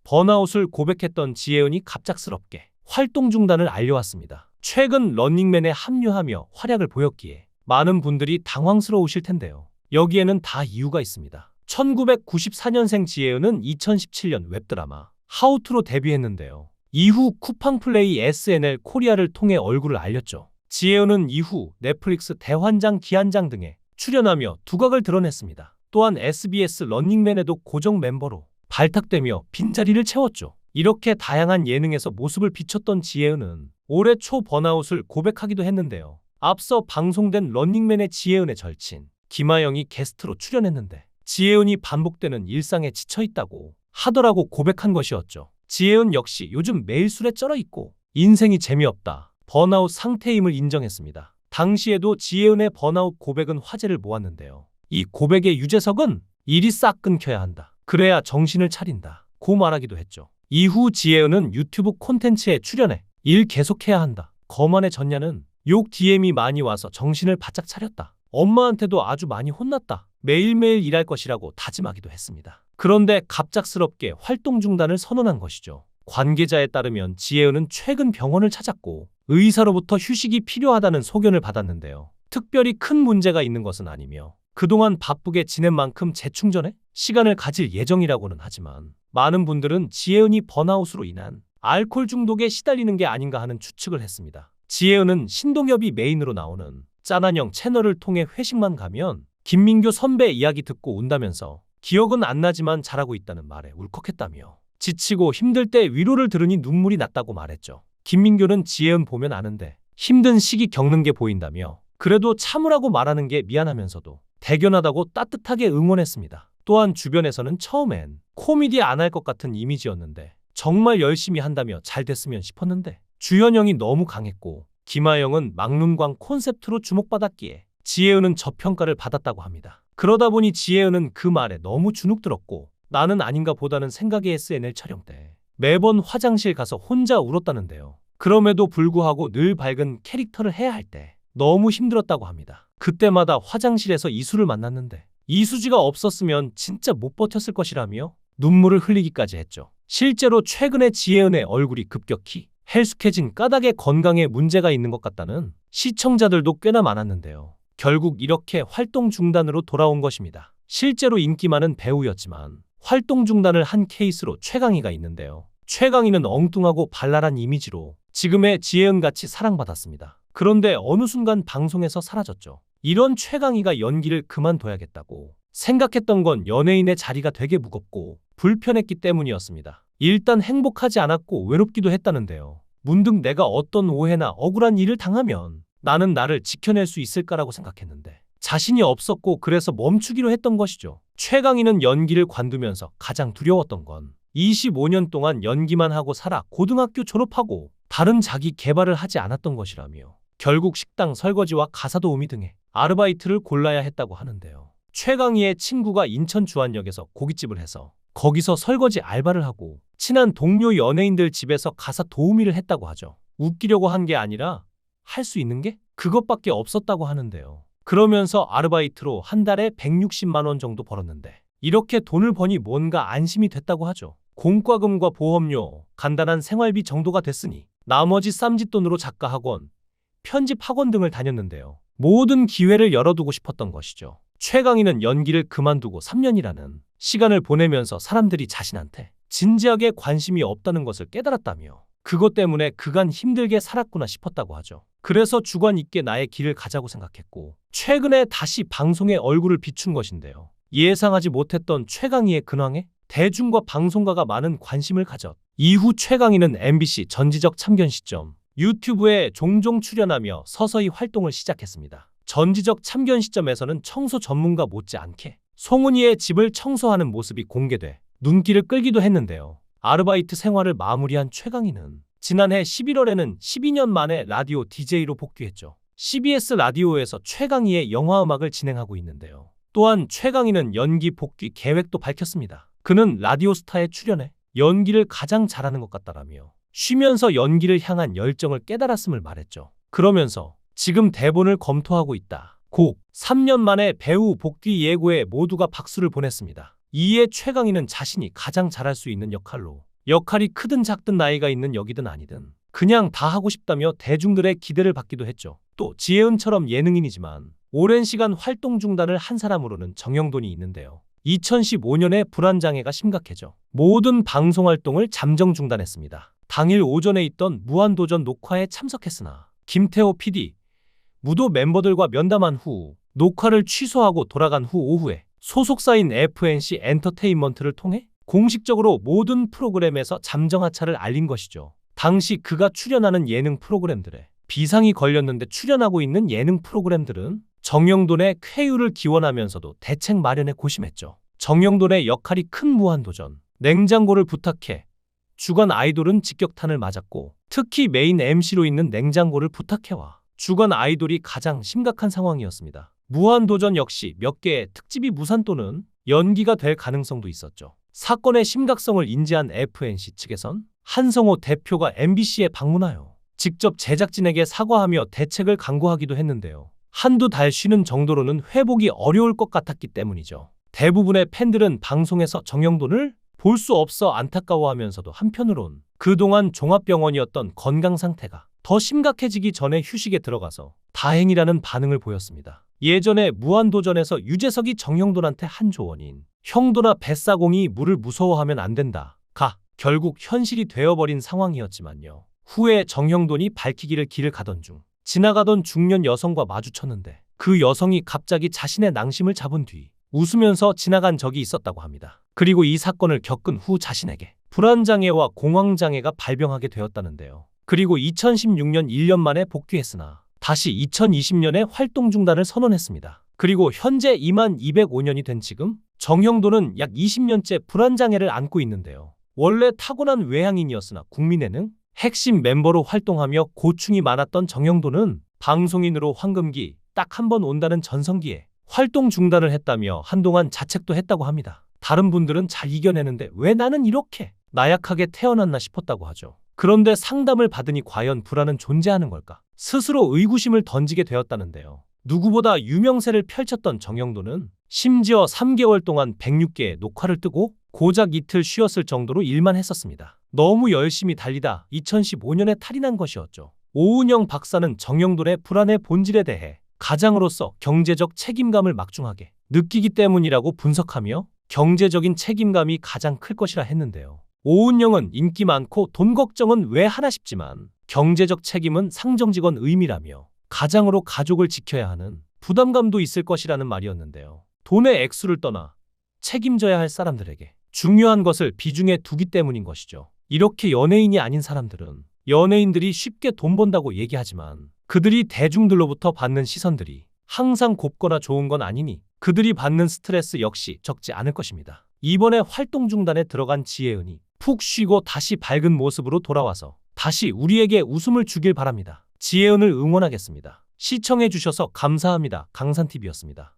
번아웃을 고백했던 지혜은이 갑작스럽게 활동 중단을 알려왔습니다. 최근 런닝맨에 합류하며 활약을 보였기에 많은 분들이 당황스러우실 텐데요. 여기에는 다 이유가 있습니다. 1994년생 지혜은은 2017년 웹드라마 하우투로 데뷔했는데요. 이후 쿠팡플레이 SNL 코리아를 통해 얼굴을 알렸죠. 지혜은은 이후 넷플릭스 대환장 기안장 등에 출연하며 두각을 드러냈습니다. 또한 SBS 런닝맨에도 고정 멤버로 발탁되며 빈자리를 채웠죠. 이렇게 다양한 예능에서 모습을 비췄던 지혜은은 올해 초 번아웃을 고백하기도 했는데요. 앞서 방송된 런닝맨의 지혜은의 절친 김아영이 게스트로 출연했는데 지혜은이 반복되는 일상에 지쳐있다고 하더라고 고백한 것이었죠. 지혜은 역시 요즘 매일 술에 쩔어있고 인생이 재미없다, 번아웃 상태임을 인정했습니다. 당시에도 지혜은의 번아웃 고백은 화제를 모았는데요. 이 고백의 유재석은 일이 싹 끊겨야 한다, 그래야 정신을 차린다 고 말하기도 했죠. 이후 지혜은은 유튜브 콘텐츠에 출연해 일 계속해야 한다, 거만해졌냐는 욕 DM이 많이 와서 정신을 바짝 차렸다, 엄마한테도 아주 많이 혼났다, 매일매일 일할 것이라고 다짐하기도 했습니다. 그런데 갑작스럽게 활동 중단을 선언한 것이죠. 관계자에 따르면 지혜은은 최근 병원을 찾았고 의사로부터 휴식이 필요하다는 소견을 받았는데요. 특별히 큰 문제가 있는 것은 아니며 그동안 바쁘게 지낸 만큼 재충전에 시간을 가질 예정이라고는 하지만 많은 분들은 지혜은이 번아웃으로 인한 알코올 중독에 시달리는 게 아닌가 하는 추측을 했습니다. 지혜은은 신동엽이 메인으로 나오는 짠한형 채널을 통해 회식만 가면 김민교 선배 이야기 듣고 운다면서 기억은 안 나지만 잘하고 있다는 말에 울컥했다며 지치고 힘들 때 위로를 들으니 눈물이 났다고 말했죠. 김민교는 지혜은 보면 아는데 힘든 시기 겪는 게 보인다며 그래도 참으라고 말하는 게 미안하면서도 대견하다고 따뜻하게 응원했습니다. 또한 주변에서는 처음엔 코미디 안 할 것 같은 이미지였는데 정말 열심히 한다며 잘 됐으면 싶었는데 주현영이 너무 강했고 김아영은 막눈광 콘셉트로 주목받았기에 지혜은은 저평가를 받았다고 합니다. 그러다 보니 지혜은은 그 말에 너무 주눅들었고 나는 아닌가 보다는 생각에 SNL 촬영 때 매번 화장실 가서 혼자 울었다는데요. 그럼에도 불구하고 늘 밝은 캐릭터를 해야 할 때 너무 힘들었다고 합니다. 그때마다 화장실에서 이수를 만났는데 이수지가 없었으면 진짜 못 버텼을 것이라며 눈물을 흘리기까지 했죠. 실제로 최근에 지혜은의 얼굴이 급격히 헬쑥해진 까닭에 건강에 문제가 있는 것 같다는 시청자들도 꽤나 많았는데요. 결국 이렇게 활동 중단으로 돌아온 것입니다. 실제로 인기 많은 배우였지만 활동 중단을 한 케이스로 최강희가 있는데요. 최강희는 엉뚱하고 발랄한 이미지로 지금의 지혜은같이 사랑받았습니다. 그런데 어느 순간 방송에서 사라졌죠. 이런 최강희가 연기를 그만둬야겠다고 생각했던 건 연예인의 자리가 되게 무겁고 불편했기 때문이었습니다. 일단 행복하지 않았고 외롭기도 했다는데요. 문득 내가 어떤 오해나 억울한 일을 당하면 나는 나를 지켜낼 수 있을까라고 생각했는데 자신이 없었고 그래서 멈추기로 했던 것이죠. 최강희는 연기를 관두면서 가장 두려웠던 건 25년 동안 연기만 하고 살아 고등학교 졸업하고 다른 자기 개발을 하지 않았던 것이라며 결국 식당 설거지와 가사 도우미 등의 아르바이트를 골라야 했다고 하는데요. 최강희의 친구가 인천 주안역에서 고깃집을 해서 거기서 설거지 알바를 하고 친한 동료 연예인들 집에서 가사 도우미를 했다고 하죠. 웃기려고 한 게 아니라 할 수 있는 게 그것밖에 없었다고 하는데요. 그러면서 아르바이트로 한 달에 160만 원 정도 벌었는데 이렇게 돈을 버니 뭔가 안심이 됐다고 하죠. 공과금과 보험료, 간단한 생활비 정도가 됐으니 나머지 쌈짓돈으로 작가학원, 편집학원 등을 다녔는데요. 모든 기회를 열어두고 싶었던 것이죠. 최강희는 연기를 그만두고 3년이라는 시간을 보내면서 사람들이 자신한테 진지하게 관심이 없다는 것을 깨달았다며 그것 때문에 그간 힘들게 살았구나 싶었다고 하죠. 그래서 주관 있게 나의 길을 가자고 생각했고 최근에 다시 방송에 얼굴을 비춘 것인데요. 예상하지 못했던 최강희의 근황에 대중과 방송가가 많은 관심을 가졌. 이후 최강희는 MBC 전지적 참견 시점 유튜브에 종종 출연하며 서서히 활동을 시작했습니다. 전지적 참견 시점에서는 청소 전문가 못지않게 송은이의 집을 청소하는 모습이 공개돼 눈길을 끌기도 했는데요. 아르바이트 생활을 마무리한 최강희는 지난해 11월에는 12년 만에 라디오 DJ로 복귀했죠. CBS 라디오에서 최강희의 영화음악을 진행하고 있는데요. 또한 최강희는 연기 복귀 계획도 밝혔습니다. 그는 라디오스타에 출연해 연기를 가장 잘하는 것 같다라며 쉬면서 연기를 향한 열정을 깨달았음을 말했죠. 그러면서 지금 대본을 검토하고 있다. 고 3년 만에 배우 복귀 예고에 모두가 박수를 보냈습니다. 이에 최강희는 자신이 가장 잘할 수 있는 역할로 역할이 크든 작든 나이가 있는 역이든 아니든 그냥 다 하고 싶다며 대중들의 기대를 받기도 했죠. 또 지혜은처럼 예능인이지만 오랜 시간 활동 중단을 한 사람으로는 정영돈이 있는데요. 2015년에 불안장애가 심각해져 모든 방송 활동을 잠정 중단했습니다. 당일 오전에 있던 무한도전 녹화에 참석했으나 김태호 PD, 무도 멤버들과 면담한 후 녹화를 취소하고 돌아간 후 오후에 소속사인 FNC 엔터테인먼트를 통해 공식적으로 모든 프로그램에서 잠정 하차를 알린 것이죠. 당시 그가 출연하는 예능 프로그램들에 비상이 걸렸는데 출연하고 있는 예능 프로그램들은 정영돈의 쾌유를 기원하면서도 대책 마련에 고심했죠. 정영돈의 역할이 큰 무한도전, 냉장고를 부탁해, 주간 아이돌은 직격탄을 맞았고 특히 메인 MC로 있는 냉장고를 부탁해와 주간 아이돌이 가장 심각한 상황이었습니다. 무한도전 역시 몇 개의 특집이 무산 또는 연기가 될 가능성도 있었죠. 사건의 심각성을 인지한 FNC 측에선 한성호 대표가 MBC에 방문하여 직접 제작진에게 사과하며 대책을 강구하기도 했는데요. 한두 달 쉬는 정도로는 회복이 어려울 것 같았기 때문이죠. 대부분의 팬들은 방송에서 정영돈을 볼 수 없어 안타까워하면서도 한편으론 그동안 종합병원이었던 건강 상태가 더 심각해지기 전에 휴식에 들어가서 다행이라는 반응을 보였습니다. 예전에 무한도전에서 유재석이 정영돈한테 한 조언인 형도나 뱃사공이 물을 무서워하면 안 된다. 결국 현실이 되어버린 상황이었지만요. 후에 정영돈이 밝히기를 길을 가던 중 지나가던 중년 여성과 마주쳤는데 그 여성이 갑자기 자신의 낭심을 잡은 뒤 웃으면서 지나간 적이 있었다고 합니다. 그리고 이 사건을 겪은 후 자신에게 불안장애와 공황장애가 발병하게 되었다는데요. 그리고 2016년 1년 만에 복귀했으나 다시 2020년에 활동 중단을 선언했습니다. 그리고 현재 2205년이 된 지금 정영돈은 약 20년째 불안장애를 안고 있는데요. 원래 타고난 외향인이었으나 국민예능 핵심 멤버로 활동하며 고충이 많았던 정영돈은 방송인으로 황금기 딱 한 번 온다는 전성기에 활동 중단을 했다며 한동안 자책도 했다고 합니다. 다른 분들은 잘 이겨내는데 왜 나는 이렇게 나약하게 태어났나 싶었다고 하죠. 그런데 상담을 받으니 과연 불안은 존재하는 걸까? 스스로 의구심을 던지게 되었다는데요. 누구보다 유명세를 펼쳤던 정영돈은 심지어 3개월 동안 106개의 녹화를 뜨고 고작 이틀 쉬었을 정도로 일만 했었습니다. 너무 열심히 달리다 2015년에 탈이 난 것이었죠. 오은영 박사는 정영돈의 불안의 본질에 대해 가장으로서 경제적 책임감을 막중하게 느끼기 때문이라고 분석하며 경제적인 책임감이 가장 클 것이라 했는데요. 오은영은 인기 많고 돈 걱정은 왜 하나 싶지만 경제적 책임은 상정직원 의미라며 가장으로 가족을 지켜야 하는 부담감도 있을 것이라는 말이었는데요. 돈의 액수를 떠나 책임져야 할 사람들에게 중요한 것을 비중에 두기 때문인 것이죠. 이렇게 연예인이 아닌 사람들은 연예인들이 쉽게 돈 번다고 얘기하지만 그들이 대중들로부터 받는 시선들이 항상 곱거나 좋은 건 아니니 그들이 받는 스트레스 역시 적지 않을 것입니다. 이번에 활동 중단에 들어간 지혜은이 푹 쉬고 다시 밝은 모습으로 돌아와서 다시 우리에게 웃음을 주길 바랍니다. 지혜은을 응원하겠습니다. 시청해주셔서 감사합니다. 강산TV였습니다.